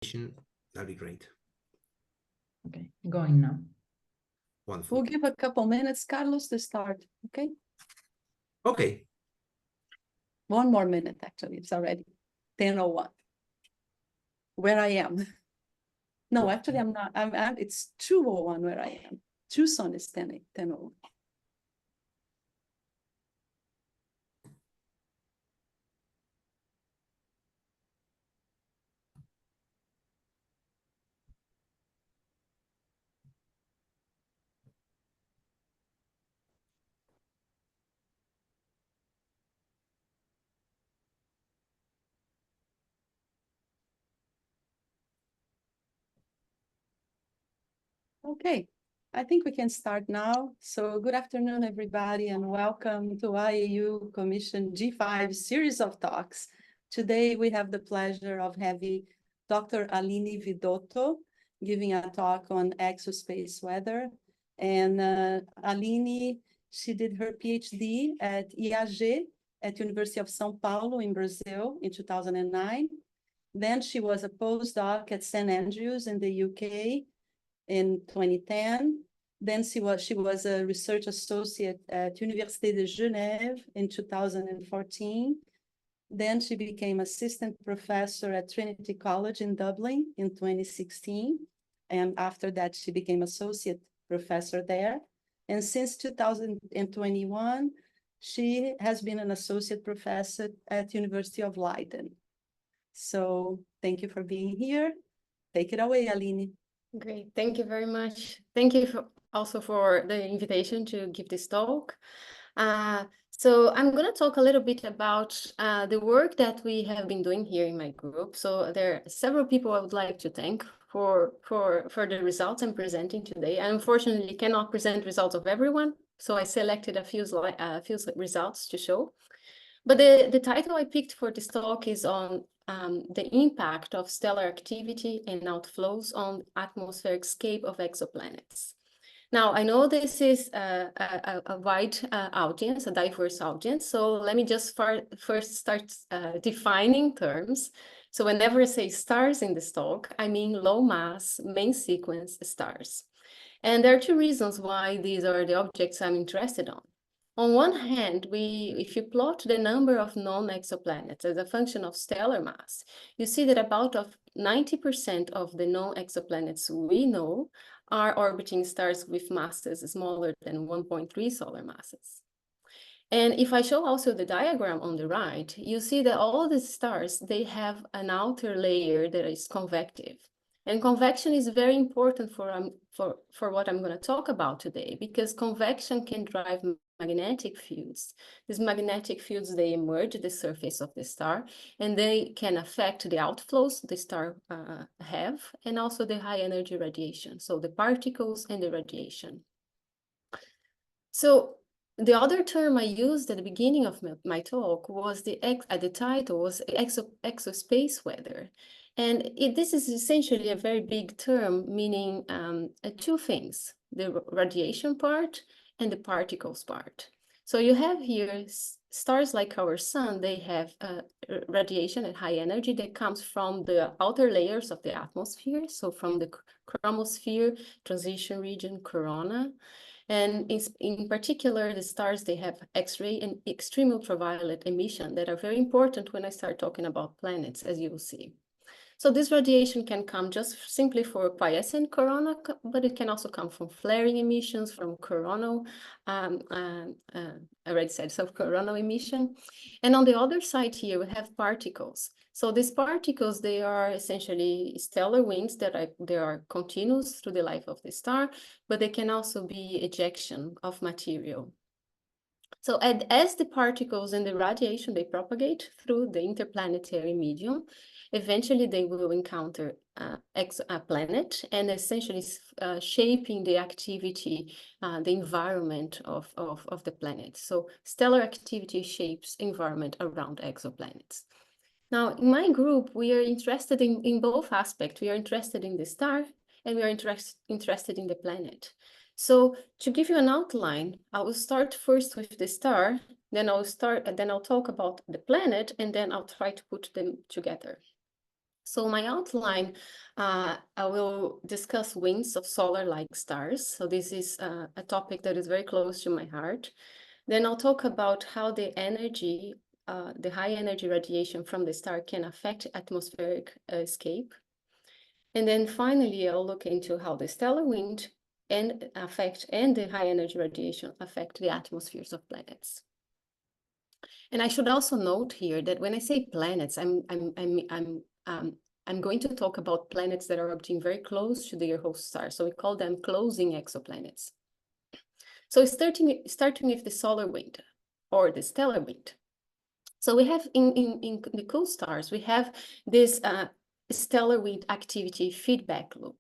that'd be great. Okay, going now. Wonderful. We'll give a couple minutes, Carlos, to start, okay? Okay. One more minute, actually, it's already 10:01. Where I am. No, actually, I'm not. It's 2:01 where I am. Tucson is 10:01. Okay, I think we can start now. So good afternoon, everybody, and welcome to IAU Commission G5 series of talks. Today, we have the pleasure of having Dr. Aline Vidotto giving a talk on exo-space weather. And Aline, she did her PhD at IAG at University of São Paulo in Brazil in 2009. Then she was a postdoc at St. Andrews in the UK in 2010. Then she was a research associate at Université de Genève in 2014. Then she became assistant professor at Trinity College in Dublin in 2016. And after that, she became associate professor there. And since 2021, she has been an associate professor at University of Leiden. So thank you for being here. Take it away, Aline. Great, thank you very much. Thank you also for the invitation to give this talk. So I'm going to talk a little bit about the work that we have been doing here in my group. So there are several people I would like to thank for the results I'm presenting today. I unfortunately cannot present results of everyone, so I selected a few results to show. But the title I picked for this talk is on the impact of stellar activity and outflows on atmospheric scape of exoplanets. Now, I know this is a wide audience, a diverse audience, so let me just first start defining terms. So whenever I say stars in this talk, I mean low mass, main sequence stars. And there are two reasons why these are the objects I'm interested on. On one hand, if you plot the number of known exoplanets as a function of stellar mass, you see that about 90% of the known exoplanets we know are orbiting stars with masses smaller than 1.3 solar masses. And if I show also the diagram on the right, you see that all the stars, they have an outer layer that is convective. And convection is very important for what I'm going to talk about today, because convection can drive magnetic fields. These magnetic fields, they emerge at the surface of the star, and they can affect the outflows the star have, and also the high energy radiation, so the particles and the radiation. So the other term I used at the beginning of my talk was the title was exo-space weather. And this is essentially a very big term, meaning two things, the radiation part and the particles part. So you have here stars like our sun, they have radiation at high energy that comes from the outer layers of the atmosphere, so from the chromosphere, transition region, corona. And in particular, the stars, they have X-ray and extreme ultraviolet emission that are very important when I start talking about planets, as you will see. So this radiation can come just simply for quiescent corona, but it can also come from flaring emissions, from coronal, I already said, so coronal emission. And on the other side here, we have particles. So these particles, they are essentially stellar winds that are continuous through the life of the star, but they can also be ejection of material. So as the particles and the radiation, they propagate through the interplanetary medium, eventually they will encounter a planet and essentially shaping the activity, the environment of the planet. So stellar activity shapes environment around exoplanets. Now, in my group, we are interested in both aspects. We are interested in the star and we are interested in the planet. So to give you an outline, I will start first with the star, then I'll talk about the planet, and then I'll try to put them together. So my outline, I will discuss winds of solar-like stars. So this is a topic that is very close to my heart. Then I'll talk about how the energy, the high energy radiation from the star can affect atmospheric escape. And then finally, I'll look into how the stellar wind and the high energy radiation affect the atmospheres of planets. And I should also note here that when I say planets, I'm going to talk about planets that are orbiting very close to their host star. So we call them closing exoplanets. So starting with the solar wind or the stellar wind. So we have in the cool stars, we have this stellar wind activity feedback loop.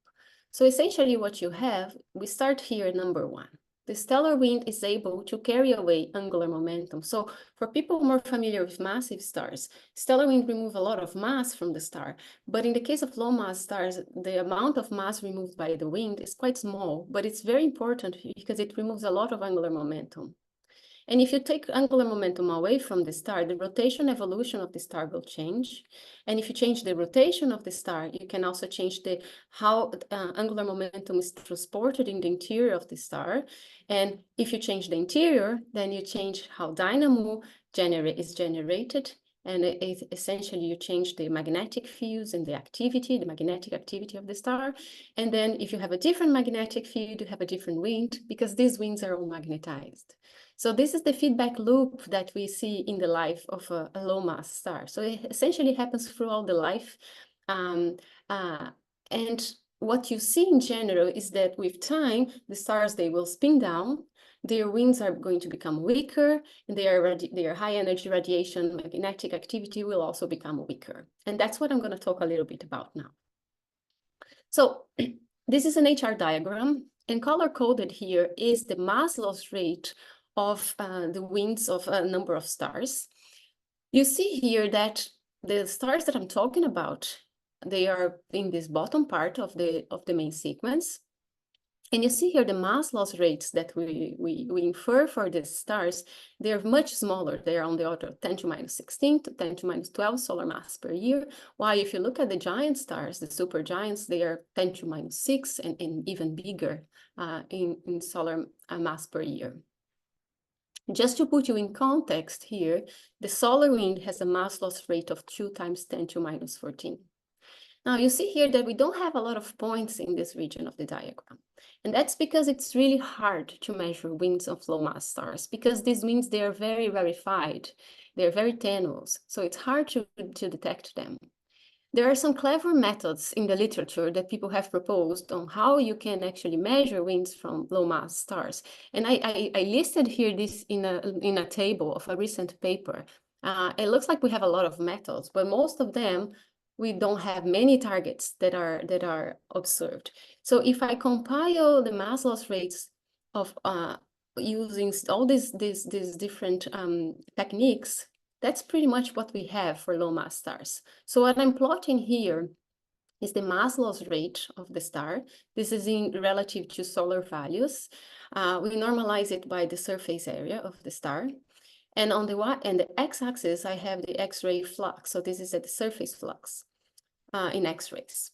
So essentially what you have, we start here at number 1. The stellar wind is able to carry away angular momentum. So for people more familiar with massive stars, stellar wind remove a lot of mass from the star. But in the case of low mass stars, the amount of mass removed by the wind is quite small, but it's very important because it removes a lot of angular momentum. And if you take angular momentum away from the star, the rotation evolution of the star will change. And if you change the rotation of the star, you can also change how angular momentum is transported in the interior of the star. And if you change the interior, then you change how dynamo is generated. And essentially you change the magnetic fields and the magnetic activity of the star. And then if you have a different magnetic field, you have a different wind, because these winds are all magnetized. So this is the feedback loop that we see in the life of a low mass star. So it essentially happens throughout the life. And what you see in general is that with time, the stars, they will spin down, their winds are going to become weaker, and their high energy radiation magnetic activity will also become weaker. And that's what I'm going to talk a little bit about now. So this is an HR diagram, and color-coded here is the mass loss rate of the winds of a number of stars. You see here that the stars that I'm talking about, they are in this bottom part of the main sequence. And you see here the mass loss rates that we infer for these stars, they're much smaller. They are on the order of 10 to minus 16 to 10 to minus 12 solar mass per year. While if you look at the giant stars, the supergiants, they are 10 to minus 6 and even bigger in solar mass per year. Just to put you in context here, the solar wind has a mass loss rate of 2 times 10 to minus 14. Now you see here that we don't have a lot of points in this region of the diagram. And that's because it's really hard to measure winds of low mass stars, because these winds, they are very rarefied. They're very tenuous, so it's hard to detect them. There are some clever methods in the literature that people have proposed on how you can actually measure winds from low mass stars. And I listed here this in a table of a recent paper. It looks like we have a lot of methods, but most of them, we don't have many targets that are observed. So if I compile the mass loss rates of using all these different techniques, that's pretty much what we have for low mass stars. So what I'm plotting here is the mass loss rate of the star. This is in relative to solar values. We normalize it by the surface area of the star. And on the x-axis, I have the X-ray flux. So this is at the surface flux in X-rays.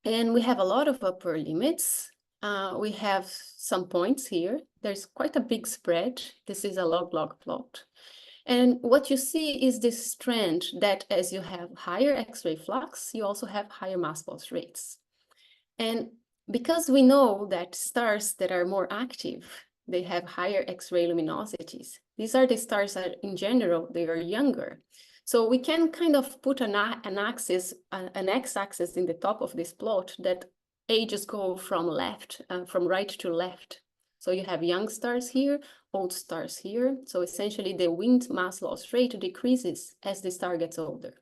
And we have a lot of upper limits. We have some points here. There's quite a big spread. This is a log-log plot. And what you see is this trend that as you have higher X-ray flux, you also have higher mass loss rates. And because we know that stars that are more active, they have higher X-ray luminosities. These are the stars that in general, they are younger. So we can kind of put an x-axis in the top of this plot that ages go from right to left. So you have young stars here, old stars here. So essentially the wind mass loss rate decreases as the star gets older.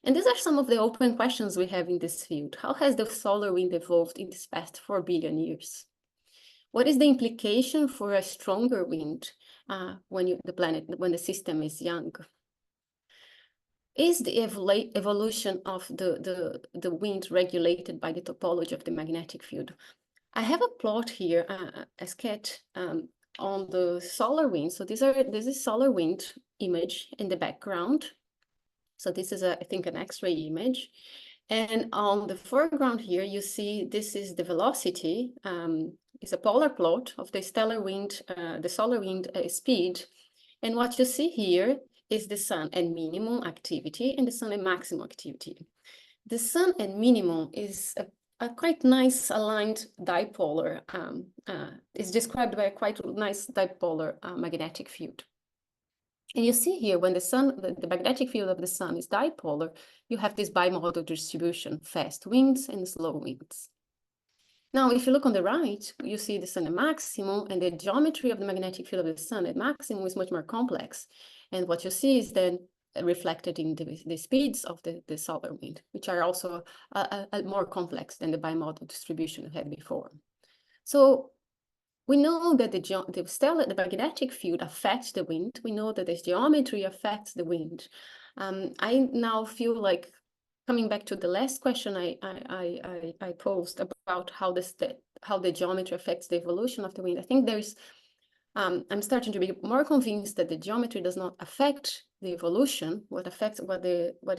And these are some of the open questions we have in this field. How has the solar wind evolved in this past 4 billion years? What is the implication for a stronger wind when the system is young? Is the evolution of the wind regulated by the topology of the magnetic field? I have a plot here, a sketch on the solar wind. So this is solar wind image in the background. So this is, I think, an X-ray image. And on the foreground here, you see this is the velocity. It's a polar plot of the stellar wind, the solar wind speed. And what you see here is the sun at minimum activity and the sun at maximum activity. The sun at minimum is a quite nice aligned dipolar, is described by a quite nice dipolar magnetic field. And you see here, when the sun, the magnetic field of the sun is dipolar, you have this bimodal distribution, fast winds and slow winds. Now, if you look on the right, you see the sun at maximum, and the geometry of the magnetic field of the sun at maximum is much more complex. And what you see is then reflected in the speeds of the solar wind, which are also more complex than the bimodal distribution we had before. So we know that the magnetic field affects the wind. We know that the geometry affects the wind. I now feel like coming back to the last question I posed about how the geometry affects the evolution of the wind. I think I'm starting to be more convinced that the geometry does not affect the evolution. What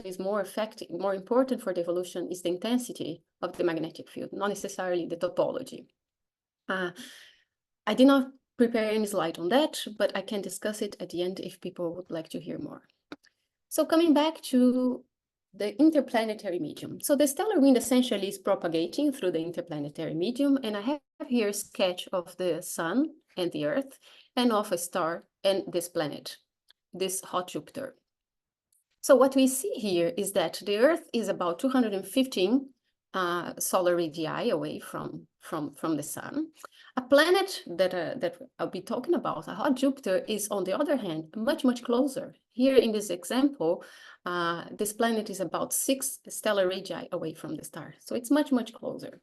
is more important for the evolution is the intensity of the magnetic field, not necessarily the topology. I did not prepare any slide on that, but I can discuss it at the end if people would like to hear more. So coming back to the interplanetary medium. So the stellar wind essentially is propagating through the interplanetary medium, and I have here a sketch of the sun and the Earth, and of a star and this planet, this hot Jupiter. So what we see here is that the Earth is about 215 solar radii away from the sun. A planet that I'll be talking about, a hot Jupiter, is on the other hand much, much closer. Here in this example, this planet is about 6 stellar radii away from the star. So it's much, much closer.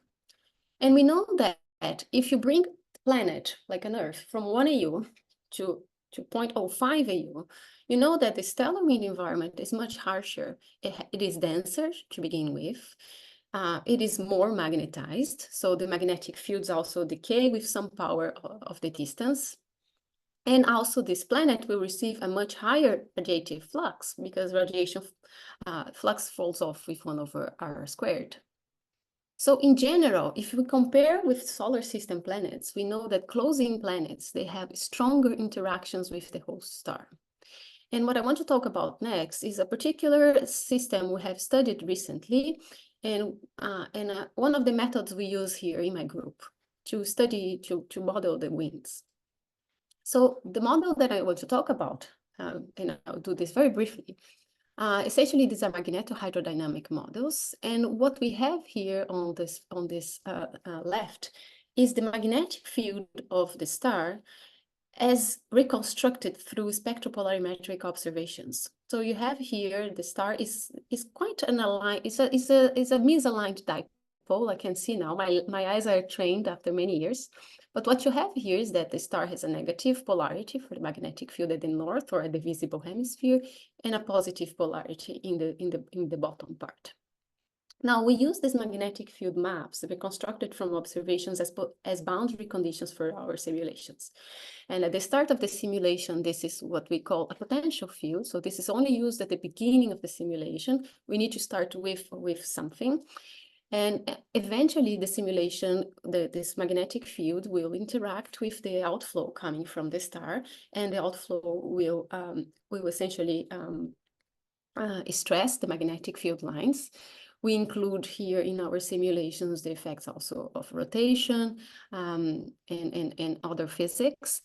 And we know that if you bring a planet like an Earth from 1 AU to 0.05 AU, you know that the stellar wind environment is much harsher. It is denser to begin with. It is more magnetized, so the magnetic fields also decay with some power of the distance. And also this planet will receive a much higher radiative flux because radiation flux falls off with 1/r². So in general, if we compare with solar system planets, we know that close-in planets, they have stronger interactions with the host star. And what I want to talk about next is a particular system we have studied recently, and one of the methods we use here in my group to model the winds. So the model that I want to talk about, and I'll do this very briefly, essentially these are magnetohydrodynamic models. And what we have here on this left is the magnetic field of the star as reconstructed through spectropolarimetric observations. So you have here the star is quite unaligned. It's a misaligned dipole. I can see now. My eyes are trained after many years. But what you have here is that the star has a negative polarity for the magnetic field at the north or at the visible hemisphere, and a positive polarity in the bottom part. Now, we use these magnetic field maps that were constructed from observations as boundary conditions for our simulations. And at the start of the simulation, this is what we call a potential field. So this is only used at the beginning of the simulation. We need to start with something. And eventually the simulation, this magnetic field will interact with the outflow coming from the star, and the outflow will essentially stress the magnetic field lines. We include here in our simulations the effects also of rotation and other physics.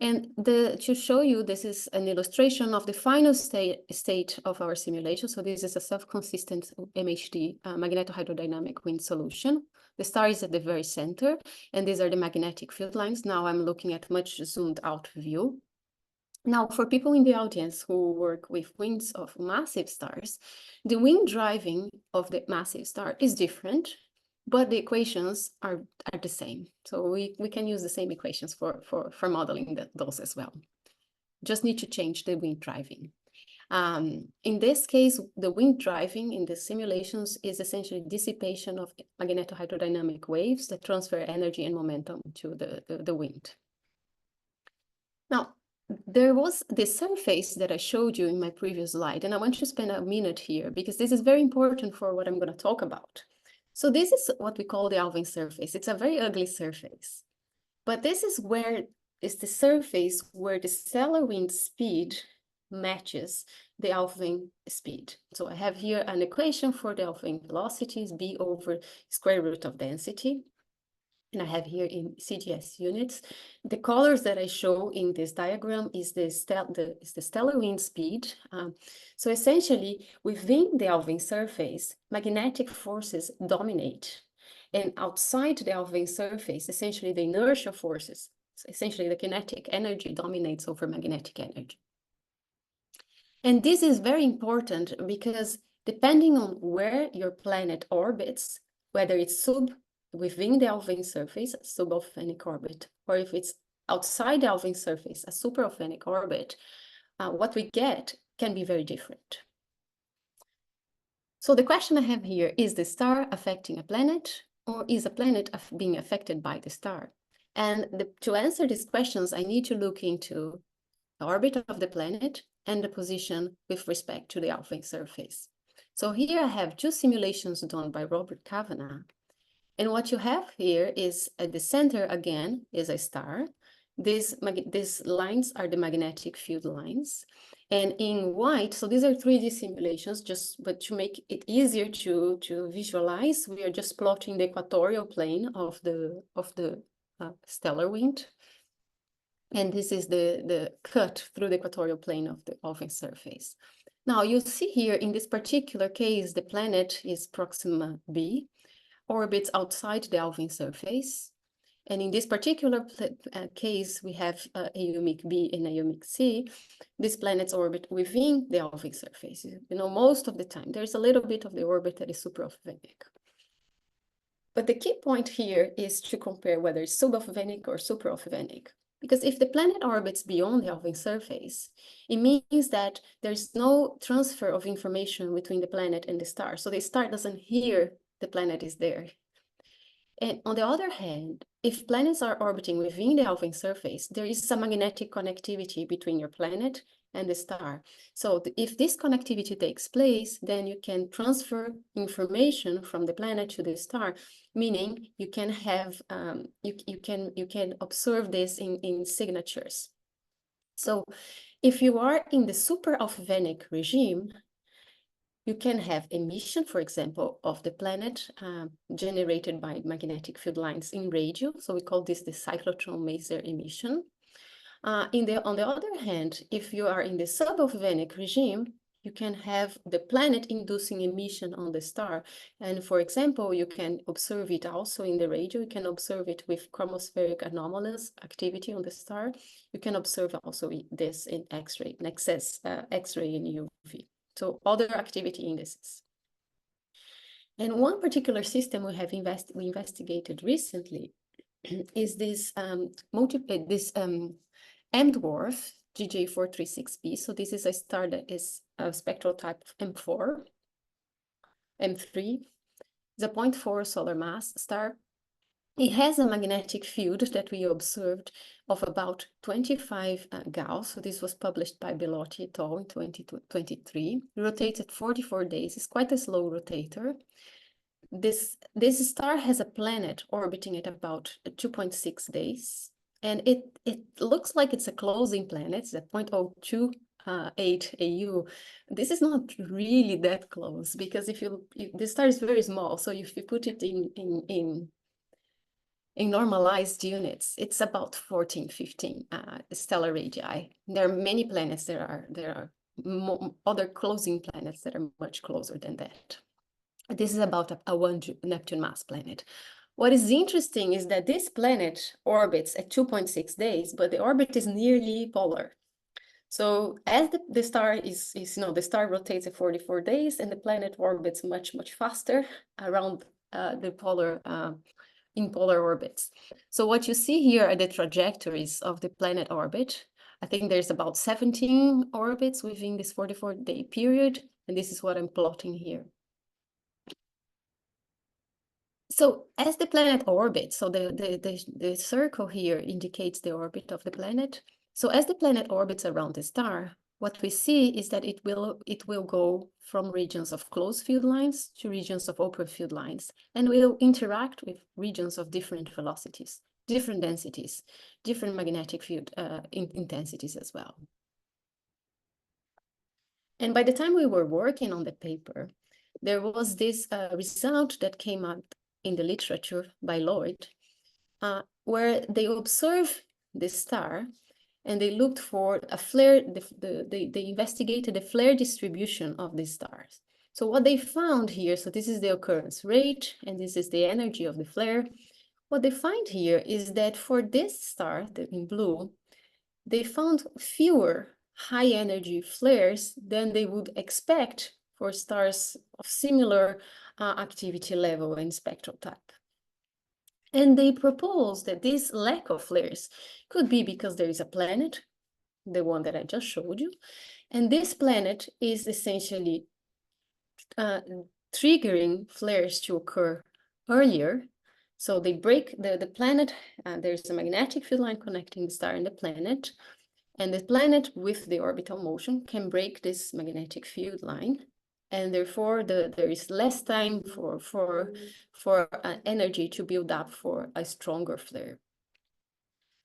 And to show you, this is an illustration of the final state of our simulation. So this is a self-consistent MHD, magnetohydrodynamic wind solution. The star is at the very center, and these are the magnetic field lines. Now I'm looking at much zoomed out view. Now, for people in the audience who work with winds of massive stars, the wind driving of the massive star is different, but the equations are the same. So we can use the same equations for modeling those as well. Just need to change the wind driving. In this case, the wind driving in the simulations is essentially dissipation of magnetohydrodynamic waves that transfer energy and momentum to the wind. Now, there was the surface that I showed you in my previous slide, and I want to spend a minute here because this is very important for what I'm going to talk about. So this is what we call the Alfvén surface. It's a very ugly surface, but this is where is the surface where the stellar wind speed matches the Alfvén speed. So I have here an equation for the Alfvén velocities, b over square root of density. And I have here in CGS units. The colors that I show in this diagram is the stellar wind speed. So essentially, within the Alfvén surface, magnetic forces dominate. And outside the Alfvén surface, essentially the inertial forces, so essentially the kinetic energy dominates over magnetic energy. And this is very important because depending on where your planet orbits, whether it's within the Alfvén surface, a subalfvénic orbit, or if it's outside the Alfvén surface, a superalfvénic orbit, what we get can be very different. So the question I have here, is the star affecting a planet, or is a planet being affected by the star? And to answer these questions, I need to look into the orbit of the planet and the position with respect to the Alfvén surface. So here I have two simulations done by Robert Kavanagh. And what you have here is at the center again is a star. These lines are the magnetic field lines. And in white, so these are 3D simulations, but to make it easier to visualize, we are just plotting the equatorial plane of the stellar wind. And this is the cut through the equatorial plane of the Alfvén surface. Now you see here in this particular case, the planet is Proxima b, orbits outside the Alfvén surface. And in this particular case, we have AU B and AU C. These planets orbit within the Alfvén surface. You know, most of the time, there's a little bit of the orbit that is superalfvénic. But the key point here is to compare whether it's subalfvénic or superalfvénic. Because if the planet orbits beyond the Alfvén surface, it means that there's no transfer of information between the planet and the star. So the star doesn't hear the planet is there. And on the other hand, if planets are orbiting within the Alfvén surface, there is some magnetic connectivity between your planet and the star. So if this connectivity takes place, then you can transfer information from the planet to the star, meaning you can have you can observe this in signatures. So if you are in the superalfvénic regime, you can have emission, for example, of the planet generated by magnetic field lines in radio. So we call this the cyclotron maser emission. On the other hand, if you are in the subalfvénic regime, you can have the planet inducing emission on the star. And for example, you can observe it also in the radio. You can observe it with chromospheric anomalous activity on the star. You can observe also this in X-ray, in excess X-ray and UV. So other activity indices. And one particular system we have investigated recently is this M-dwarf GJ436b. So this is a star that is a spectral type of M4, M3. It's a 0.4 solar mass star. It has a magnetic field that we observed of about 25 Gauss. So this was published by Vidotto et al. In 2023. It rotates at 44 days. It's quite a slow rotator. This star has a planet orbiting at about 2.6 days. And it looks like it's a closing planet. It's at 0.028 AU. This is not really that close because the star is very small. So if you put it in normalized units, it's about 14, 15 stellar radii. There are many planets. There are other closing planets that are much closer than that. This is about a 1 Neptune mass planet. What is interesting is that this planet orbits at 2.6 days, but the orbit is nearly polar. So as the star the star rotates at 44 days, and the planet orbits much, much faster around the polar in polar orbits. So what you see here are the trajectories of the planet orbit. I think there's about 17 orbits within this 44-day period, and this is what I'm plotting here. So as the planet orbits, so the circle here indicates the orbit of the planet, So as the planet orbits around the star, what we see is that it will go from regions of closed field lines to regions of open field lines, and will interact with regions of different velocities, different densities, different magnetic field intensities as well. And by the time we were working on the paper, there was this result that came out in the literature by Lloyd, where they observed the star and they looked for a flare, they investigated the flare distribution of the stars. So what they found here, so this is the occurrence rate, and this is the energy of the flare. What they find here is that for this star, in blue, they found fewer high energy flares than they would expect for stars of similar activity level and spectral type. And they propose that this lack of flares could be because there is a planet, the one that I just showed you, and this planet is essentially triggering flares to occur earlier. So they break the planet, there's a magnetic field line connecting the star and the planet, and the planet with the orbital motion can break this magnetic field line, and therefore there is less time for energy to build up for a stronger flare.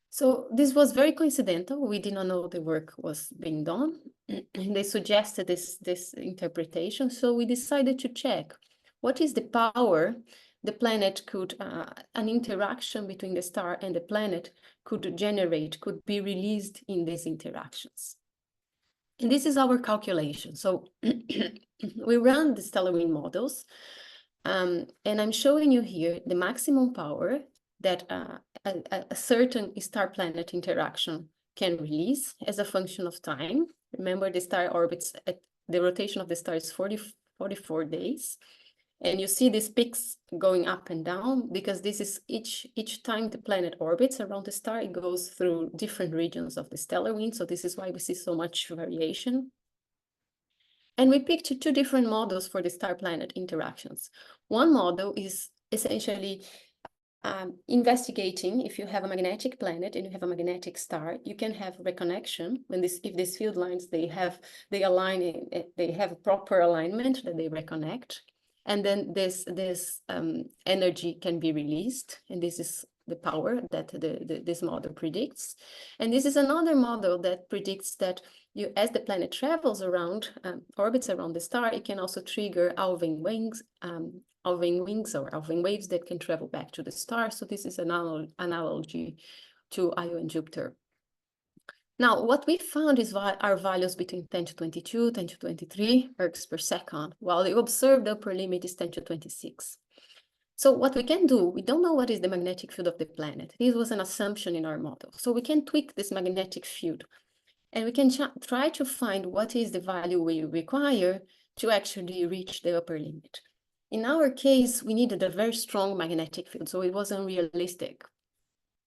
So this was very coincidental. We did not know the work was being done. They suggested this interpretation, so we decided to check what is the power the planet could, an interaction between the star and the planet could generate, could be released in these interactions. And this is our calculation. So we run the stellar wind models, and I'm showing you here the maximum power that a certain star-planet interaction can release as a function of time. Remember, the star orbits, the rotation of the star is 44 days. And you see these peaks going up and down because this is each time the planet orbits around the star, it goes through different regions of the stellar wind. So this is why we see so much variation. And we picked two different models for the star-planet interactions. One model is essentially investigating if you have a magnetic planet and you have a magnetic star, you can have reconnection when if these field lines they have a proper alignment that they reconnect. And then this energy can be released, and this is the power that this model predicts. And this is another model that predicts that as the planet travels around, orbits around the star, it can also trigger Alfvén wings or Alfvén waves that can travel back to the star. So this is an analogy to Io and Jupiter. Now, what we found is our values between 10 to 22, 10 to 23 ergs per second, while the observed upper limit is 10 to 26. So what we can do, we don't know what is the magnetic field of the planet. This was an assumption in our model. So we can tweak this magnetic field, and we can try to find what is the value we require to actually reach the upper limit. In our case, we needed a very strong magnetic field, so it was unrealistic.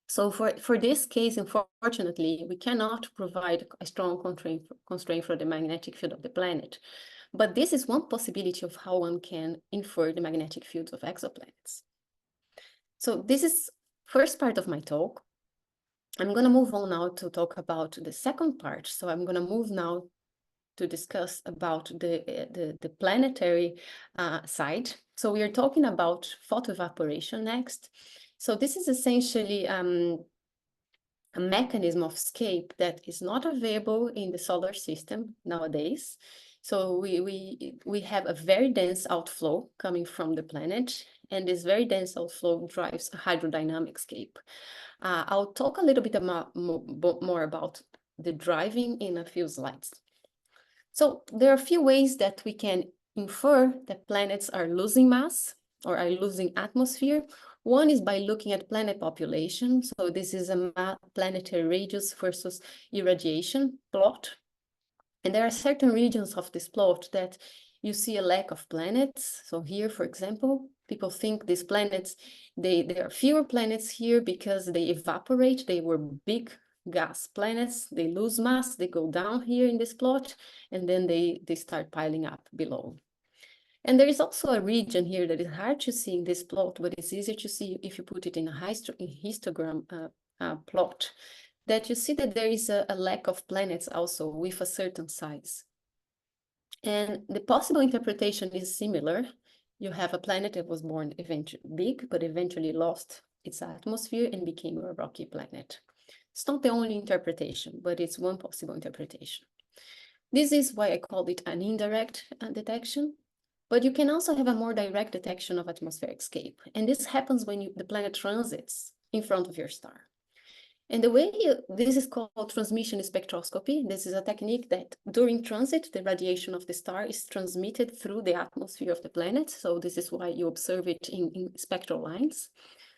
So for this case, unfortunately, we cannot provide a strong constraint for the magnetic field of the planet. But this is one possibility of how one can infer the magnetic fields of exoplanets. So this is first part of my talk. I'm going to move on now to talk about the second part. So I'm going to move now to discuss about the planetary side. So we are talking about photoevaporation next. So this is essentially a mechanism of escape that is not available in the solar system nowadays. So we have a very dense outflow coming from the planet, and this very dense outflow drives a hydrodynamic escape. I'll talk a little bit more about the driving in a few slides. So there are a few ways that we can infer that planets are losing mass or are losing atmosphere. One is by looking at planet population. So this is a planetary radius versus irradiation plot. And there are certain regions of this plot that you see a lack of planets. So here, for example, people think these planets, there are fewer planets here because they evaporate. They were big gas planets. They lose mass. They go down here in this plot, and then they start piling up below. And there is also a region here that is hard to see in this plot, but it's easier to see if you put it in a histogram plot. that you see that there is a lack of planets also with a certain size. And the possible interpretation is similar. You have a planet that was born eventually big, but eventually lost its atmosphere and became a rocky planet. It's not the only interpretation, but it's one possible interpretation. This is why I called it an indirect detection, but you can also have a more direct detection of atmospheric escape. And this happens when the planet transits in front of your star. And the way this is called transmission spectroscopy. This is a technique that during transit, the radiation of the star is transmitted through the atmosphere of the planet. So this is why you observe it in spectral lines.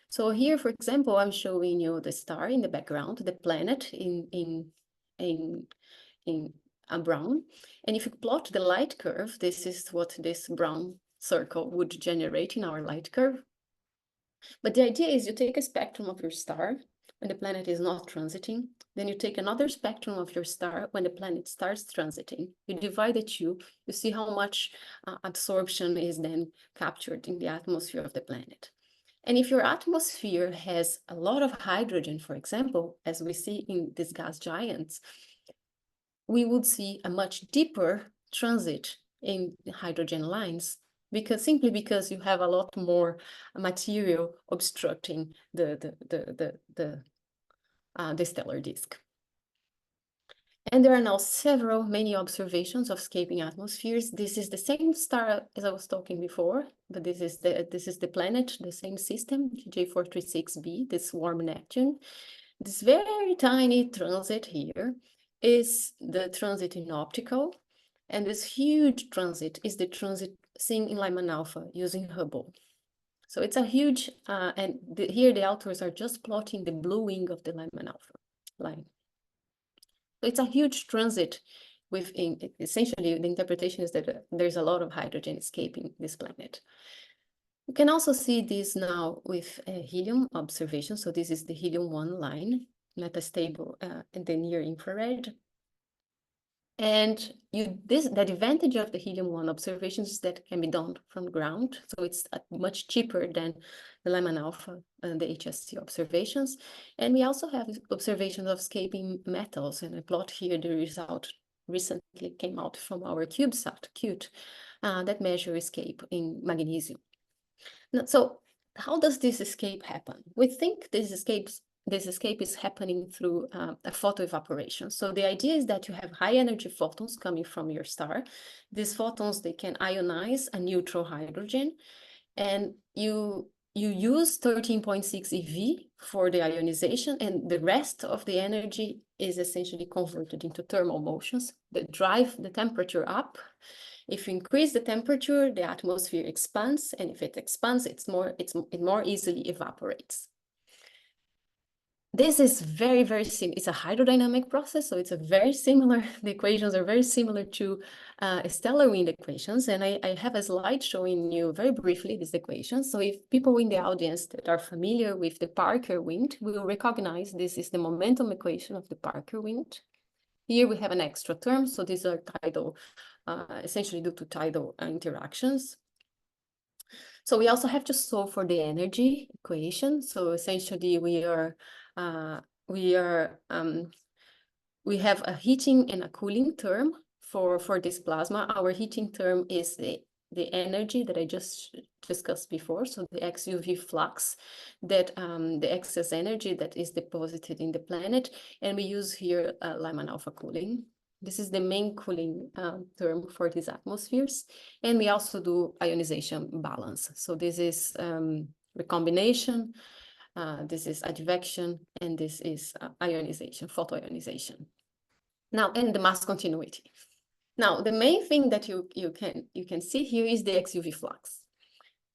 So here, for example, I'm showing you the star in the background, the planet in a brown. And if you plot the light curve, this is what this brown circle would generate in our light curve. But the idea is you take a spectrum of your star when the planet is not transiting, then you take another spectrum of your star when the planet starts transiting. You divide the two, you see how much absorption is then captured in the atmosphere of the planet. And if your atmosphere has a lot of hydrogen, for example, as we see in these gas giants, we would see a much deeper transit in hydrogen lines simply because you have a lot more material obstructing the stellar disk. And there are now many observations of escaping atmospheres. This is the same star as I was talking before, but this is the planet, the same system, J436b, this warm Neptune. This very tiny transit here is the transit in optical, and this huge transit is the transit seen in Lyman alpha using Hubble. So it's a huge, and here the authors are just plotting the blue wing of the Lyman alpha line. So it's a huge transit within, essentially the interpretation is that there's a lot of hydrogen escaping this planet. You can also see this now with helium observation. So this is the helium-1 line, metastable in the near infrared. And the advantage of the helium-1 observations is that it can be done from ground. So it's much cheaper than the Lyman alpha and the HST observations. And we also have observations of escaping metals. And I plot here the result recently came out from our CubeSat, CUTE, that measure escape in magnesium. Now, so how does this escape happen? We think this escape is happening through a photoevaporation. So the idea is that you have high energy photons coming from your star. These photons, they can ionize a neutral hydrogen, and you use 13.6 eV for the ionization, and the rest of the energy is essentially converted into thermal motions that drive the temperature up. If you increase the temperature, the atmosphere expands, and if it expands, it more easily evaporates. This is very, very similar. It's a hydrodynamic process, so it's the equations are very similar to stellar wind equations. And I have a slide showing you very briefly these equations. So if people in the audience that are familiar with the Parker wind will recognize this is the momentum equation of the Parker wind. Here we have an extra term, so these are tidal, essentially due to tidal interactions. So we also have to solve for the energy equation. So essentially we have a heating and a cooling term for this plasma. Our heating term is the energy that I just discussed before. So the XUV flux, that the excess energy that is deposited in the planet. And we use here Lyman alpha cooling. This is the main cooling term for these atmospheres. And we also do ionization balance. So this is recombination, this is advection, and this is ionization, photoionization. Now, and the mass continuity. Now, the main thing that you can see here is the XUV flux.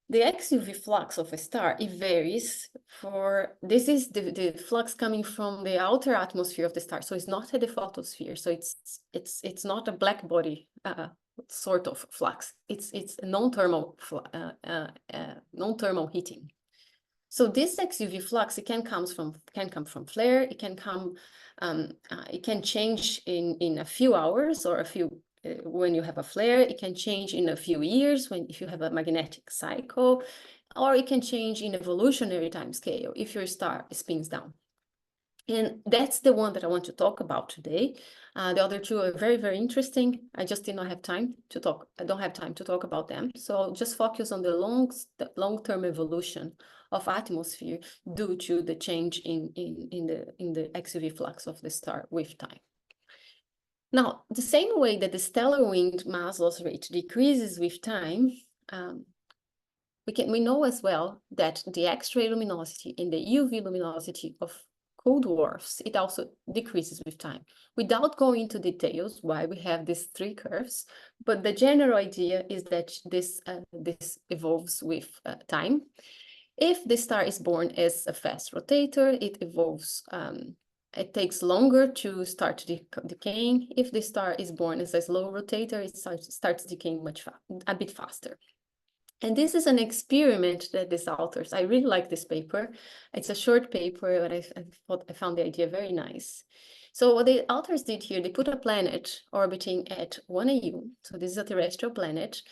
The XUV flux of a star, it varies this is the flux coming from the outer atmosphere of the star. So it's not at the photosphere. So it's not a black body sort of flux. It's a non-thermal heating. So this XUV flux, it can come from flare. It can change in a few hours or when you have a flare. It can change in a few years if you have a magnetic cycle, or it can change in evolutionary time scale if your star spins down. And that's the one that I want to talk about today. The other two are very, very interesting. I just did not have time to talk. I don't have time to talk about them. So I'll just focus on the long-term evolution of atmosphere due to the change in the XUV flux of the star with time. Now, the same way that the stellar wind mass loss rate decreases with time, we know as well that the X-ray luminosity and the UV luminosity of cool dwarfs, it also decreases with time. Without going into details why we have these three curves, but the general idea is that this evolves with time. If the star is born as a fast rotator, it evolves, it takes longer to start decaying. If the star is born as a slow rotator, it starts decaying a bit faster. And this is an experiment that these authors, I really like this paper. It's a short paper, but I found the idea very nice. So what the authors did here, they put a planet orbiting at 1 AU. So this is a terrestrial planet.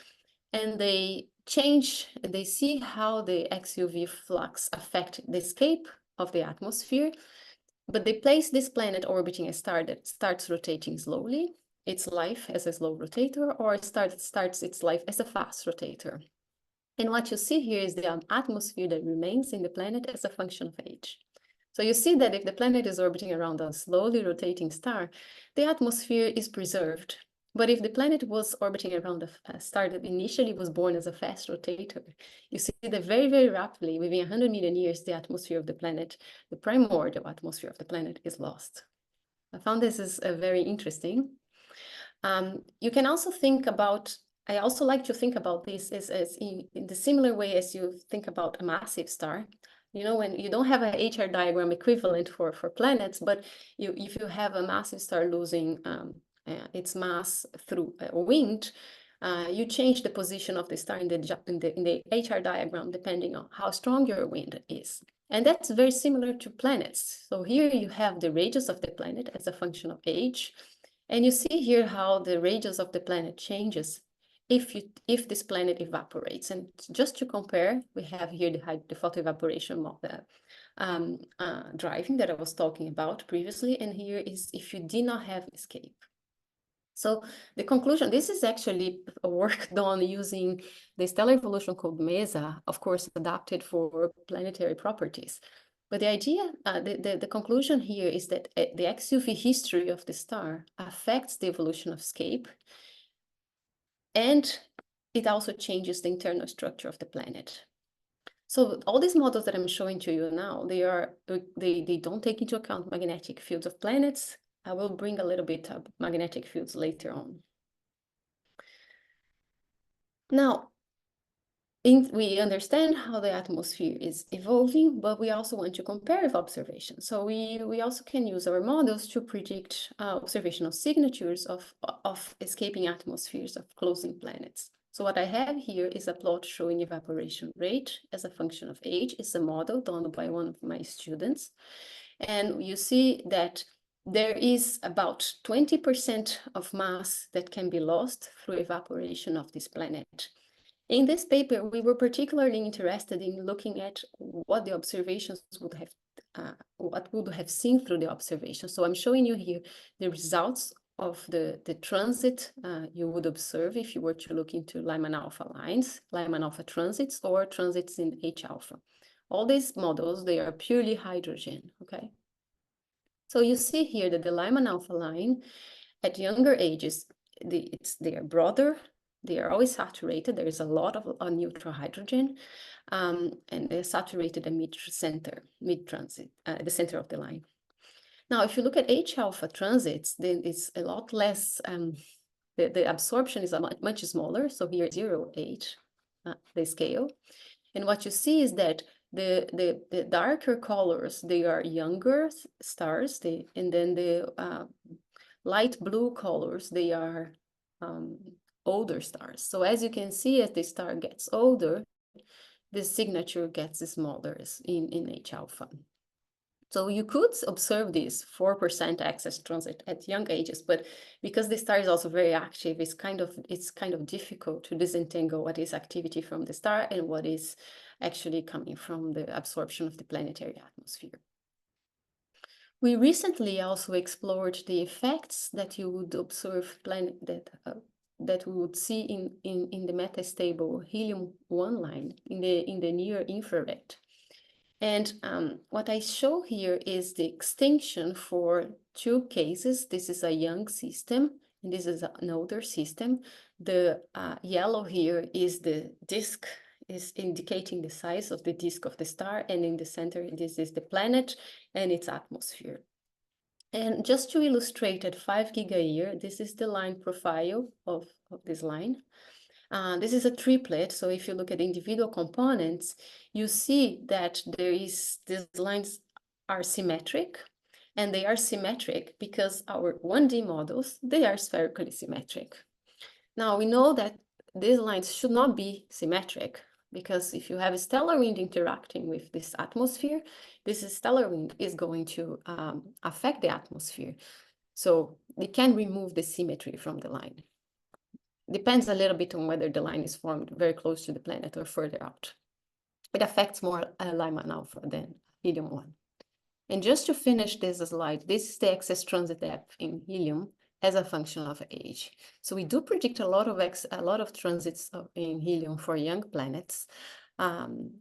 And they see how the XUV flux affect the escape of the atmosphere. But they place this planet orbiting a star that starts rotating slowly, its life as a slow rotator, or it starts its life as a fast rotator. And what you see here is the atmosphere that remains in the planet as a function of age. So you see that if the planet is orbiting around a slowly rotating star, the atmosphere is preserved. But if the planet was orbiting around a star that initially was born as a fast rotator, you see that very, very rapidly, within 100 million years, the atmosphere of the planet, the primordial atmosphere of the planet, is lost. I found this is very interesting. You can also think about, I also like to think about this as in the similar way as you think about a massive star. You know, when you don't have a HR diagram equivalent for planets, but if you have a massive star losing its mass through a wind, you change the position of the star in the HR diagram depending on how strong your wind is. And that's very similar to planets. So here you have the radius of the planet as a function of age. And you see here how the radius of the planet changes if this planet evaporates. And just to compare, we have here the photoevaporation driving that I was talking about previously. And here is if you did not have escape. So the conclusion, this is actually a work done using the stellar evolution code MESA, of course, adapted for planetary properties. But the idea, the conclusion here is that the XUV history of the star affects the evolution of escape, and it also changes the internal structure of the planet. So all these models that I'm showing to you now, they don't take into account magnetic fields of planets. I will bring a little bit of magnetic fields later on. Now, we understand how the atmosphere is evolving, but we also want to compare with observations. So we also can use our models to predict observational signatures of escaping atmospheres of closing planets. So what I have here is a plot showing evaporation rate as a function of age. It's a model done by one of my students. And you see that there is about 20% of mass that can be lost through evaporation of this planet. In this paper, we were particularly interested in looking at what the observations would have, what would have seen through the observation. So I'm showing you here the results of the transit you would observe if you were to look into Lyman alpha lines, Lyman alpha transits, or transits in H alpha. All these models, they are purely hydrogen, okay? So you see here that the Lyman alpha line at younger ages, they are broader, they are always saturated. There is a lot of neutral hydrogen, and they're saturated at mid-transit, the center of the line. Now, if you look at H alpha transits, then it's a lot less, the absorption is much smaller. So here 0.8, the scale. And what you see is that the darker colors, they are younger stars, and then the light blue colors, they are older stars. So as you can see, as the star gets older, the signature gets smaller in H alpha. So you could observe this 4% excess transit at young ages, but because the star is also very active, it's kind of difficult to disentangle what is activity from the star and what is actually coming from the absorption of the planetary atmosphere. We recently also explored the effects that you would observe that we would see in the metastable helium-1 line in the near infrared. And what I show here is the extinction for two cases. This is a young system, and this is an older system. The yellow here is the disk, is indicating the size of the disk of the star, and in the center, this is the planet and its atmosphere. And just to illustrate at 5 giga-year, this is the line profile of this line. This is a triplet, so if you look at individual components, you see that these lines are symmetric, and they are symmetric because our 1D models, they are spherically symmetric. Now, we know that these lines should not be symmetric, because if you have a stellar wind interacting with this atmosphere, this stellar wind is going to affect the atmosphere. So they can remove the symmetry from the line. Depends a little bit on whether the line is formed very close to the planet or further out. It affects more Lyman alpha than helium-1. And just to finish this slide, this is the excess transit depth in helium as a function of age. So we do predict a lot of transits in helium for young planets, and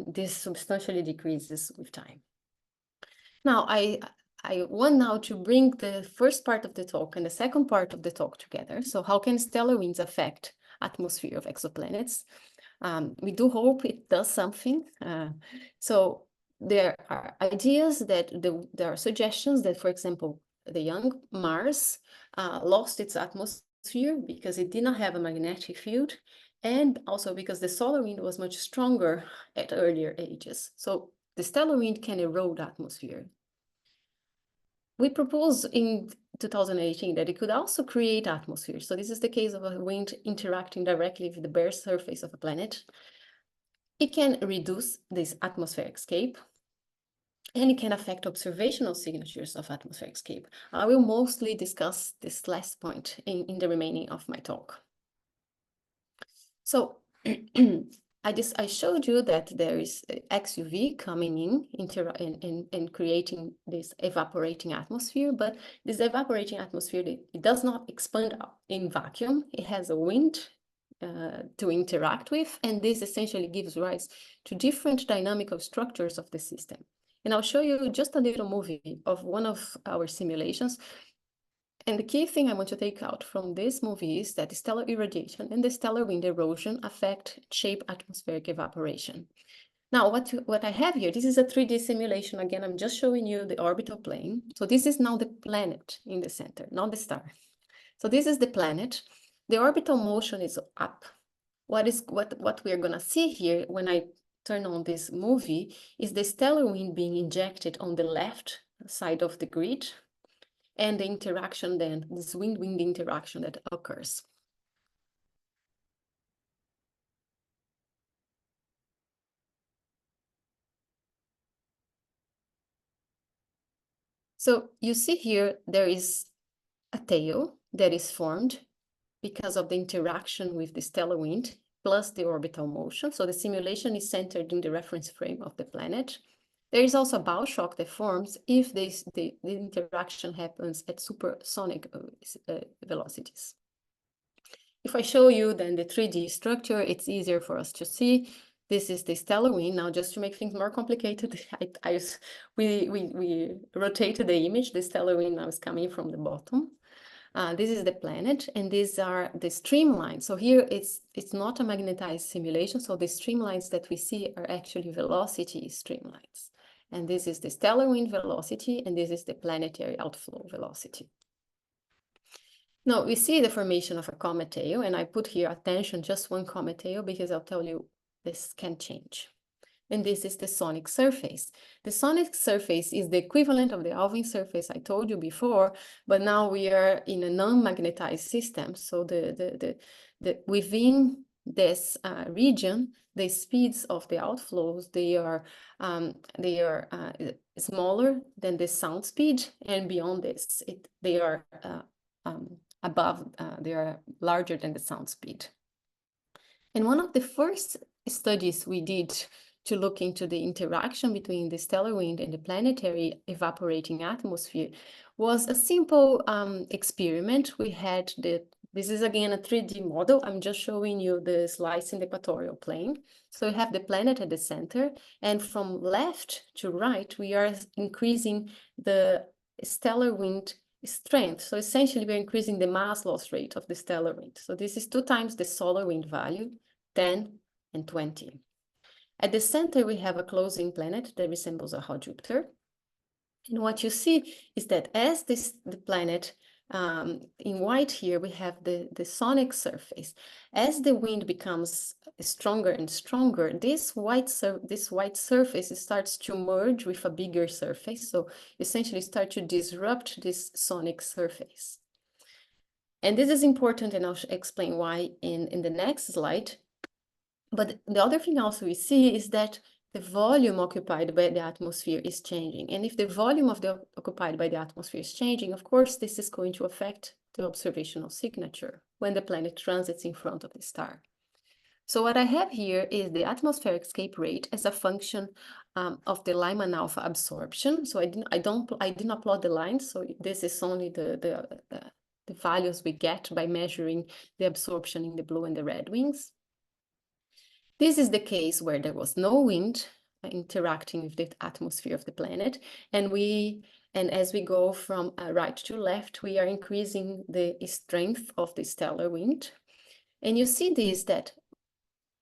this substantially decreases with time. Now, I want now to bring the first part of the talk and the second part of the talk together. So how can stellar winds affect atmosphere of exoplanets? We do hope it does something. So there are ideas that there are suggestions that, for example, the young Mars lost its atmosphere because it did not have a magnetic field, and also because the solar wind was much stronger at earlier ages. So the stellar wind can erode atmosphere. We proposed in 2018 that it could also create atmosphere. So this is the case of a wind interacting directly with the bare surface of a planet. It can reduce this atmospheric escape, and it can affect observational signatures of atmospheric escape. I will mostly discuss this last point in the remaining of my talk. So I showed you that there is XUV coming in and creating this evaporating atmosphere, but this evaporating atmosphere, it does not expand in vacuum. It has a wind to interact with, and this essentially gives rise to different dynamical structures of the system. And I'll show you just a little movie of one of our simulations. And the key thing I want to take out from this movie is that the stellar irradiation and the stellar wind erosion shape atmospheric evaporation. Now, what I have here, this is a 3D simulation. Again, I'm just showing you the orbital plane. So this is now the planet in the center, not the star. So this is the planet. The orbital motion is up. What we are gonna see here when I turn on this movie is the stellar wind being injected on the left side of the grid, and the interaction then, this wind-wind interaction that occurs. So you see here, there is a tail that is formed because of the interaction with the stellar wind plus the orbital motion. So the simulation is centered in the reference frame of the planet. There is also a bow shock that forms if the interaction happens at supersonic velocities. If I show you then the 3D structure, it's easier for us to see. This is the stellar wind. Now, just to make things more complicated, we rotated the image. The stellar wind now is coming from the bottom. This is the planet, and these are the streamlines. So here it's not a magnetized simulation. So the streamlines that we see are actually velocity streamlines. And this is the stellar wind velocity, and this is the planetary outflow velocity. Now we see the formation of a comet tail, and I put here attention just one comet tail because I'll tell you this can change. And this is the sonic surface. The sonic surface is the equivalent of the Alvin surface I told you before, but now we are in a non-magnetized system. So within this region, the speeds of the outflows, they are smaller than the sound speed, and beyond this, they are they are larger than the sound speed. And one of the first studies we did to look into the interaction between the stellar wind and the planetary evaporating atmosphere was a simple experiment. We had this is again a 3D model. I'm just showing you the slice in the equatorial plane. So we have the planet at the center, and from left to right, we are increasing the stellar wind strength. So essentially, we're increasing the mass loss rate of the stellar wind. So this is 2 times the solar wind value, 10 and 20. At the center, we have a closing planet that resembles a hot Jupiter. And what you see is that as the planet, in white here, we have the sonic surface. As the wind becomes stronger and stronger, this white surface starts to merge with a bigger surface. So essentially start to disrupt this sonic surface. And this is important, and I'll explain why in the next slide. But the other thing also we see is that the volume occupied by the atmosphere is changing. And if the volume occupied by the atmosphere is changing, of course, this is going to affect the observational signature when the planet transits in front of the star. So what I have here is the atmospheric escape rate as a function of the Lyman alpha absorption. So I didn't plot the lines. So this is only the values we get by measuring the absorption in the blue and the red wings. This is the case where there was no wind interacting with the atmosphere of the planet. And as we go from right to left, we are increasing the strength of the stellar wind. And you see this, that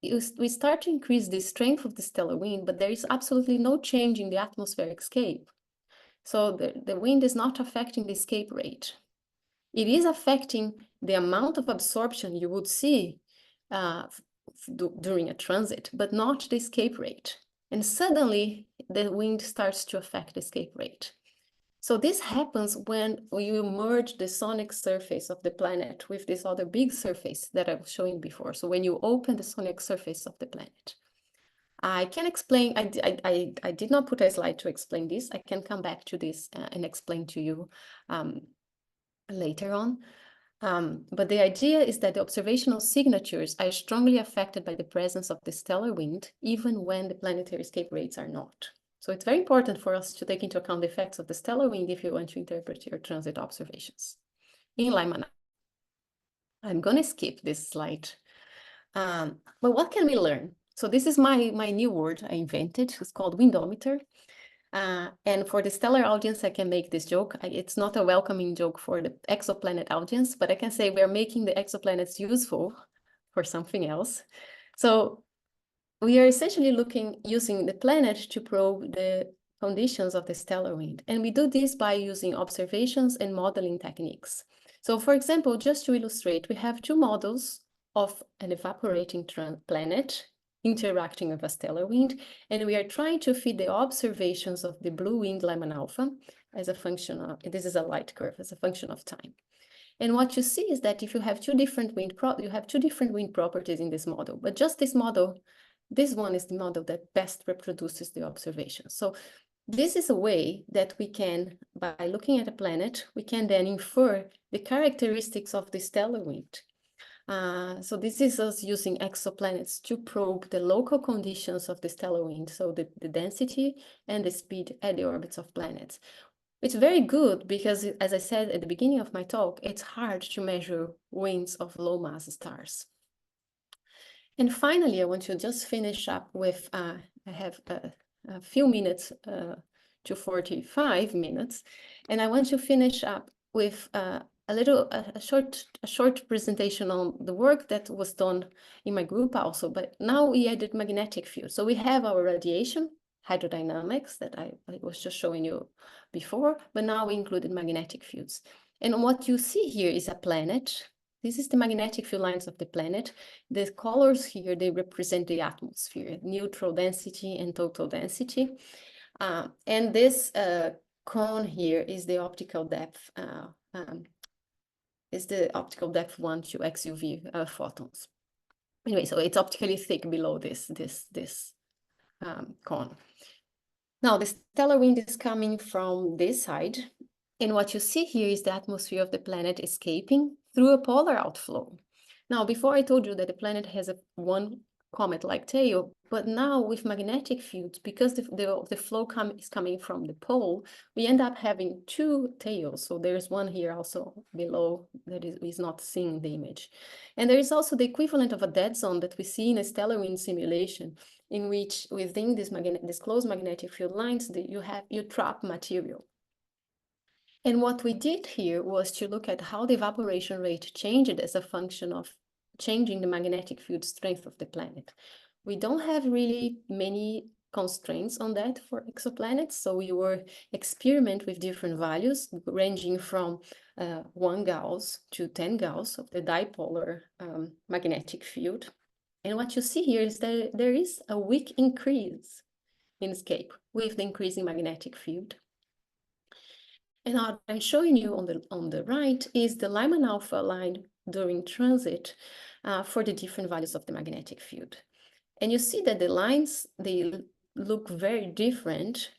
we start to increase the strength of the stellar wind, but there is absolutely no change in the atmospheric escape. So the wind is not affecting the escape rate. It is affecting the amount of absorption you would see during a transit, but not the escape rate. And suddenly the wind starts to affect the escape rate. So this happens when you merge the sonic surface of the planet with this other big surface that I was showing before. So when you open the sonic surface of the planet. I can explain, I did not put a slide to explain this. I can come back to this and explain to you later on. But the idea is that the observational signatures are strongly affected by the presence of the stellar wind, even when the planetary escape rates are not. So it's very important for us to take into account the effects of the stellar wind if you want to interpret your transit observations. In Lyman, I'm going to skip this slide. But what can we learn? So this is my new word I invented. It's called windometer. And for the stellar audience, I can make this joke. It's not a welcoming joke for the exoplanet audience, but I can say we're making the exoplanets useful for something else. So we are essentially using the planet to probe the conditions of the stellar wind. And we do this by using observations and modeling techniques. So for example, just to illustrate, we have 2 models of an evaporating planet interacting with a stellar wind, and we are trying to fit the observations of the blue wind Lyman alpha as a function of, this is a light curve, as a function of time. And what you see is that if you have two different wind properties in this model, but just this model, this one is the model that best reproduces the observation. So this is a way that we can, by looking at a planet, we can then infer the characteristics of the stellar wind. So this is us using exoplanets to probe the local conditions of the stellar wind, so the density and the speed at the orbits of planets. It's very good because, as I said at the beginning of my talk, it's hard to measure winds of low mass stars. And finally, I want to just finish up with, I have a few minutes to 45 minutes, and I want to finish up with a short presentation on the work that was done in my group also, but now we added magnetic fields. So we have our radiation, hydrodynamics that I was just showing you before, but now we included magnetic fields. And what you see here is a planet. This is the magnetic field lines of the planet. The colors here, they represent the atmosphere, neutral density and total density. And this cone here is the optical depth, one to XUV photons. Anyway, so it's optically thick below this cone. Now the stellar wind is coming from this side, and what you see here is the atmosphere of the planet escaping through a polar outflow. Now, before I told you that the planet has one comet-like tail, but now with magnetic fields, because the flow is coming from the pole, we end up having two tails. So there's one here also below that is not seen in the image. And there is also the equivalent of a dead zone that we see in a stellar wind simulation, in which within this closed magnetic field lines, you trap material. And what we did here was to look at how the evaporation rate changed as a function of changing the magnetic field strength of the planet. We don't have really many constraints on that for exoplanets, so we were experiment with different values ranging from 1 Gauss to 10 Gauss of the dipolar magnetic field. And what you see here is that there is a weak increase in escape with the increasing magnetic field. And what I'm showing you on the right is the Lyman alpha line during transit for the different values of the magnetic field. And you see that the lines, they look very different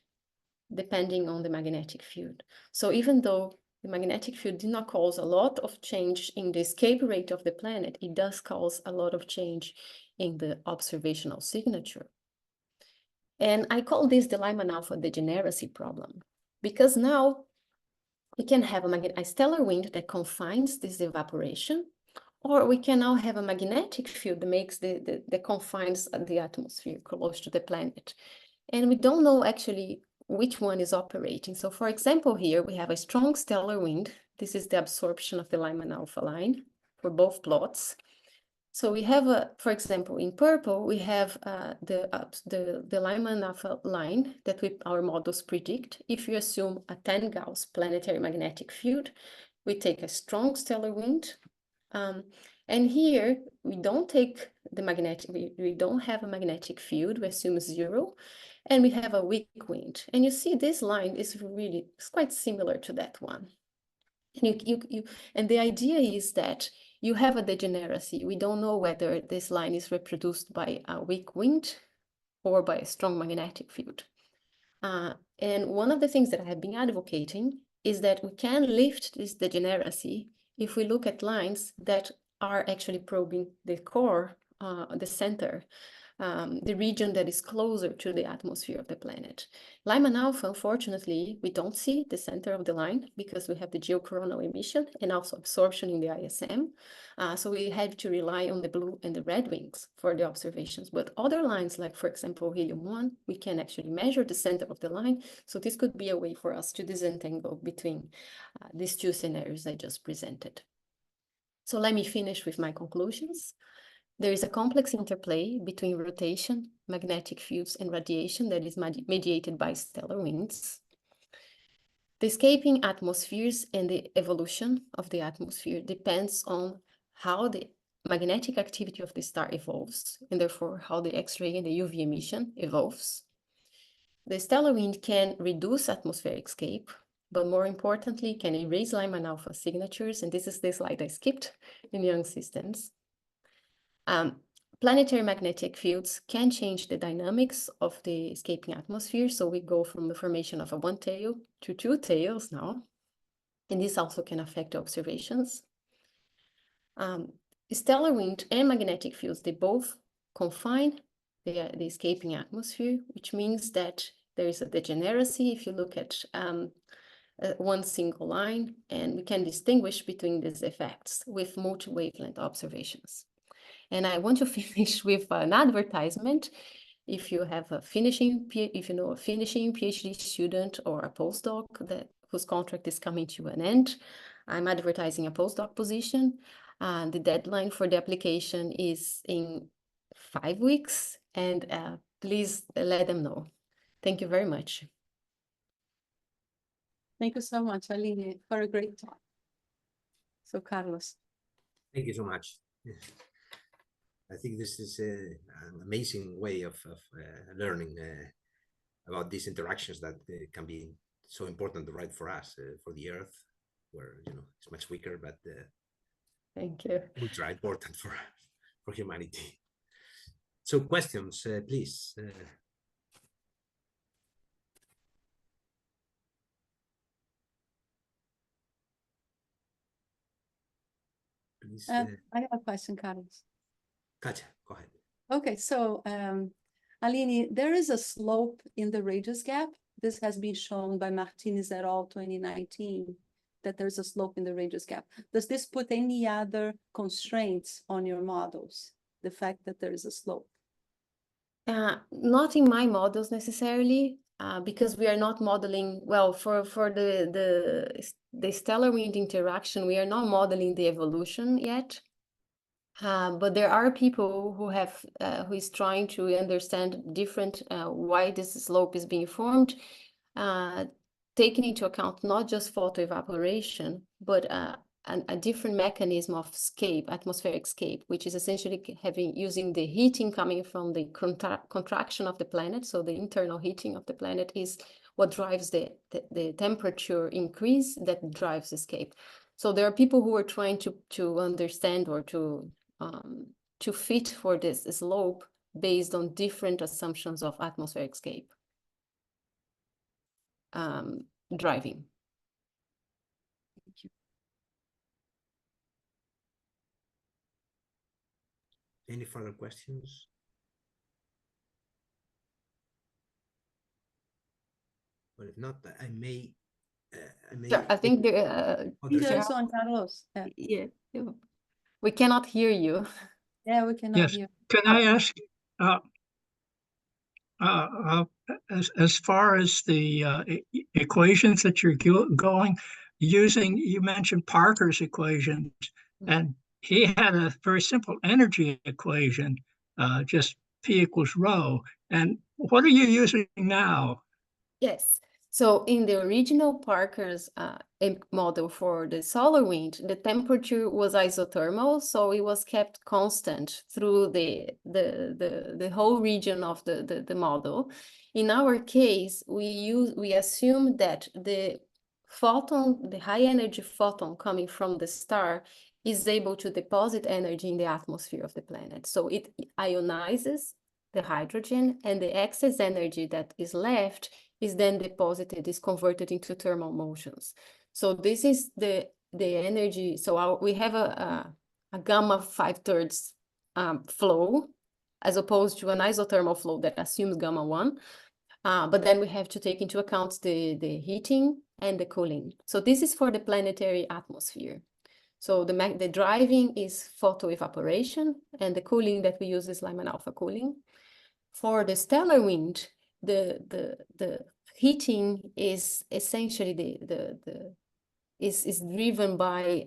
depending on the magnetic field. So even though the magnetic field did not cause a lot of change in the escape rate of the planet, it does cause a lot of change in the observational signature. And I call this the Lyman alpha degeneracy problem, because now we can have a stellar wind that confines this evaporation, or we can now have a magnetic field that makes that confines the atmosphere close to the planet. And we don't know actually which one is operating. So for example, here we have a strong stellar wind. This is the absorption of the Lyman alpha line for both plots. So we have, for example, in purple, we have the Lyman alpha line that our models predict. If you assume a 10 Gauss planetary magnetic field, we take a strong stellar wind. And here we don't take the magnetic, we don't have a magnetic field, we assume 0, and we have a weak wind. And you see this line is it's quite similar to that one. And the idea is that you have a degeneracy. We don't know whether this line is reproduced by a weak wind or by a strong magnetic field. And one of the things that I have been advocating is that we can lift this degeneracy if we look at lines that are actually probing the core, the center, the region that is closer to the atmosphere of the planet. Lyman alpha, unfortunately, we don't see the center of the line because we have the geocoronal emission and also absorption in the ISM. So we had to rely on the blue and the red wings for the observations. But other lines, like for example, helium-1, we can actually measure the center of the line. So this could be a way for us to disentangle between these two scenarios I just presented. So let me finish with my conclusions. There is a complex interplay between rotation, magnetic fields, and radiation that is mediated by stellar winds. The escaping atmospheres and the evolution of the atmosphere depends on how the magnetic activity of the star evolves, and therefore how the X-ray and the UV emission evolves. The stellar wind can reduce atmospheric escape, but more importantly, can erase Lyman alpha signatures, and this is the slide I skipped in young systems. Planetary magnetic fields can change the dynamics of the escaping atmosphere. So we go from the formation of a one tail to two tails now. And this also can affect observations. Stellar wind and magnetic fields, they both confine the escaping atmosphere, which means that there is a degeneracy if you look at one single line, and we can distinguish between these effects with multi-wavelength observations. And I want to finish with an advertisement. If you have a finishing PhD student or a postdoc whose contract is coming to an end, I'm advertising a postdoc position. The deadline for the application is in 5 weeks, and please let them know. Thank you very much. Thank you so much, Aline, for a great talk. So, Carlos. Thank you so much. I think this is an amazing way of learning about these interactions that can be so important, right, for us, for the Earth, where it's much weaker, but thank you. Ultra important for humanity. So, questions, please. Please. I have a question, Carlos. Katja, go ahead. Okay, so Aline, there is a slope in the radius gap. This has been shown by Martinez et al. 2019, that there's a slope in the radius gap. Does this put any other constraints on your models, the fact that there is a slope? Not in my models necessarily, because we are not modeling, well, for the stellar wind interaction, we are not modeling the evolution yet. But there are people who is trying to understand different why this slope is being formed, taking into account not just photoevaporation, but a different mechanism of escape, atmospheric escape, which is essentially using the heating coming from the contraction of the planet. So the internal heating of the planet is what drives the temperature increase that drives escape. So there are people who are trying to understand or to fit for this slope based on different assumptions of atmospheric escape driving. Thank you. Any further questions? Well, if not, I may. Sure, I think the There's Juan Carlos. yeah, we cannot hear you. Yeah, we cannot Yes. hear. Can I ask, as far as the equations that you're going using, you mentioned Parker's equations, and he had a very simple energy equation, just P equals rho. And what are you using now? Yes. So in the original Parker's model for the solar wind, the temperature was isothermal, so it was kept constant through the whole region of the model. In our case, we assume that the photon, the high energy photon coming from the star, is able to deposit energy in the atmosphere of the planet. So it ionizes the hydrogen, and the excess energy that is left is then deposited, is converted into thermal motions. So this is the energy. So we have a gamma 5/3 flow, as opposed to an isothermal flow that assumes gamma 1. But then we have to take into account the heating and the cooling. So this is for the planetary atmosphere. So the driving is photoevaporation, and the cooling that we use is Lyman alpha cooling. For the stellar wind, the heating is essentially is driven by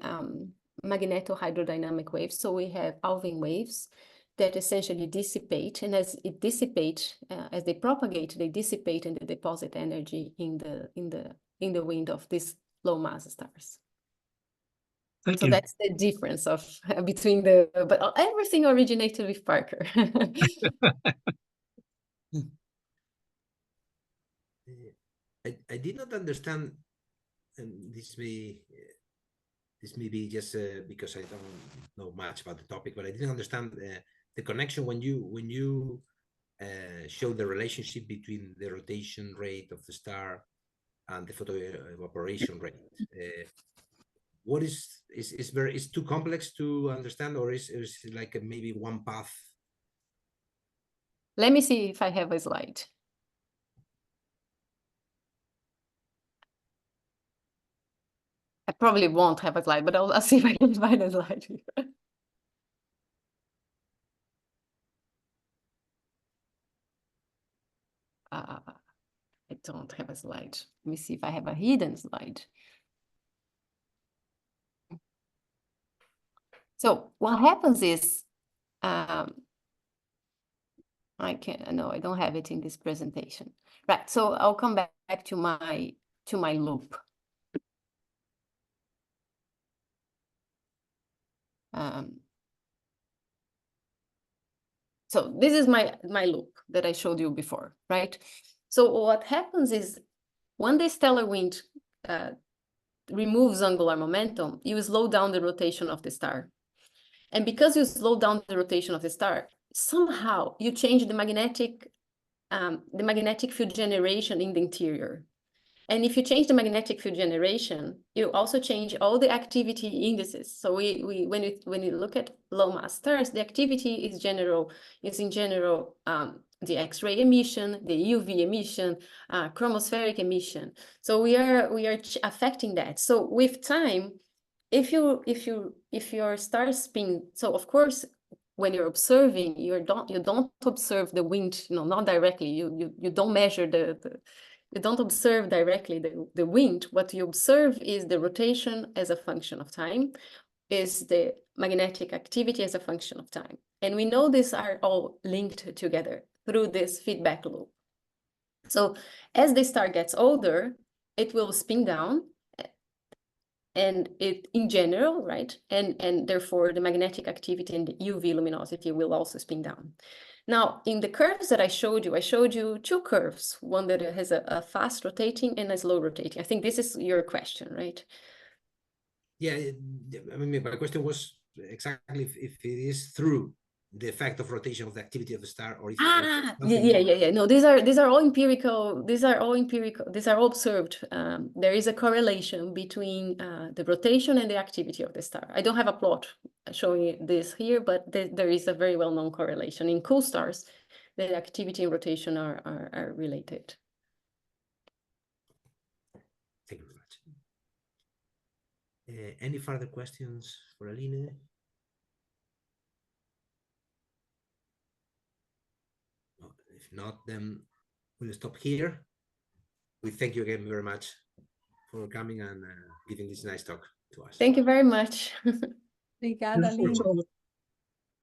magnetohydrodynamic waves. So we have Alvin waves that essentially dissipate, and as it dissipates, as they propagate, they dissipate and they deposit energy in the wind of these low mass stars. Thank So you. that's the difference of between but everything originated with Parker. I did not understand, and this may be just because I don't know much about the topic, but I didn't understand the connection when you show the relationship between the rotation rate of the star and the photoevaporation rate. What is too complex to understand, or is like maybe one path? Let me see if I have a slide. I probably won't have a slide, but I'll see if I can find a slide. I don't have a slide. Let me see if I have a hidden slide. So what happens is, I don't have it in this presentation. Right, so I'll come back to my loop. So this is my loop that I showed you before, right? So what happens is when the stellar wind removes angular momentum, you slow down the rotation of the star. And because you slow down the rotation of the star, somehow you change the magnetic field generation in the interior. And if you change the magnetic field generation, you also change all the activity indices. So when you look at low mass stars, the activity is in general the X-ray emission, the UV emission, chromospheric emission. So we are affecting that. So with time, if your star spin, so of course, when you're observing, you don't observe the wind, not directly. You don't measure you don't observe directly the wind. What you observe is the rotation as a function of time, is the magnetic activity as a function of time. And we know these are all linked together through this feedback loop. So as the star gets older, it will spin down, and it in general, right? And therefore the magnetic activity and the UV luminosity will also spin down. Now, in the curves that I showed you two curves, one that has a fast rotating and a slow rotating. I think this is your question, right? Yeah, I mean, my question was exactly if it is through the effect of rotation of the activity of the star, or if yeah. No, these are all empirical. These are all observed. There is a correlation between the rotation and the activity of the star. I don't have a plot showing this here, but there is a very well-known correlation. In cool stars, the activity and rotation are related. Thank you very much. Any further questions for Aline? If not, then we'll stop here. We thank you again very much for coming and giving this nice talk to us. Thank you very much. Obrigada, Aline.